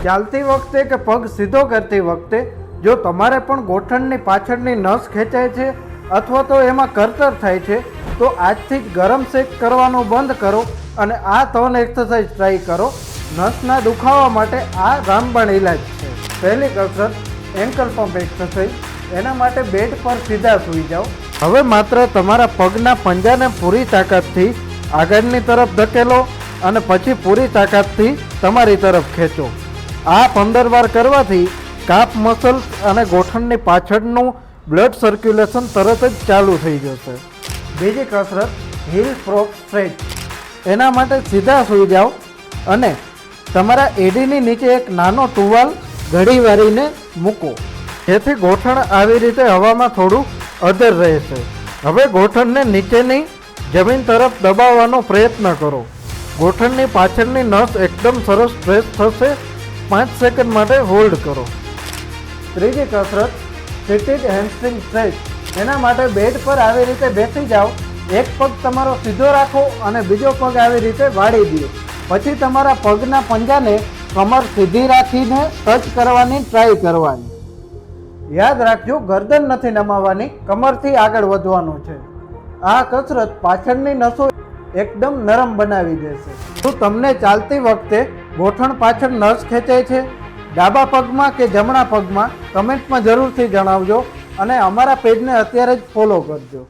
ચાલતી વખતે કે પગ સીધો કરતી વખતે જો તમારે પણ ગોઠણની પાછળની નસ ખેંચાય છે અથવા તો એમાં કરતર થાય છે તો આજથી જ ગરમ શેક કરવાનું બંધ કરો અને આ 3 એક્સરસાઇઝ ટ્રાય કરો. નસના દુખાવા માટે આ રામબાણ ઇલાજ છે. પહેલી કસરત એન્કલ પંપ એક્સરસાઇઝ. એના માટે બેડ પર સીધા સૂઈ જાઓ. હવે માત્ર તમારા પગના પંજાને પૂરી તાકાતથી આગળની તરફ ધકેલો અને પછી પૂરી તાકાતથી તમારી તરફ ખેંચો. આ 15 વાર કરવાથી કાફ મસલ્સ અને ગોઠણની પાછળનું બ્લડ સર્ક્યુલેશન તરત જ ચાલુ થઈ જશે. બીજી કસરત હીલ પ્રોપ સ્ટ્રેચ. એના માટે સીધા સૂઈ જાઓ અને તમારા એડીની નીચે એક નાનો ટુવાલ ઘડી વાળીને મૂકો, જેથી ગોઠણ આવી રીતે હવામાં થોડું અધર રહેશે. હવે ગોઠણને નીચેની જમીન તરફ દબાવવાનો પ્રયત્ન કરો. ગોઠણની પાછળની નસ એકદમ સરસ સ્ટ્રેચ થશે. 5 સેકન્ડ માટે હોલ્ડ કરો. ત્રીજી કસરત સિટેડ હેમસ્ટ્રિંગ સ્ટ્રેચ. એના માટે બેડ પર આવી રીતે બેસી જાઓ. એક પગ તમારો સીધો રાખો અને બીજો પગ આવી રીતે વાળી દો. પછી તમારા પગના પંજાને કમર સીધી રાખીને ટચ કરવાની ટ્રાય કરવાની. યાદ રાખજો, ગરદન નથી નમાવવાની, કમરથી આગળ વધવાનું છે. આ કસરત પાછળની નસો એકદમ નરમ બનાવી દેશે. તો તમને ચાલતી વખતે ગોઠણ પાછળ નસ ખેંચાય છે ડાબા પગમાં કે જમણા પગમાં? કમેન્ટમાં જરૂરથી જણાવજો અને અમારા પેજને અત્યારે જ ફોલો કરજો.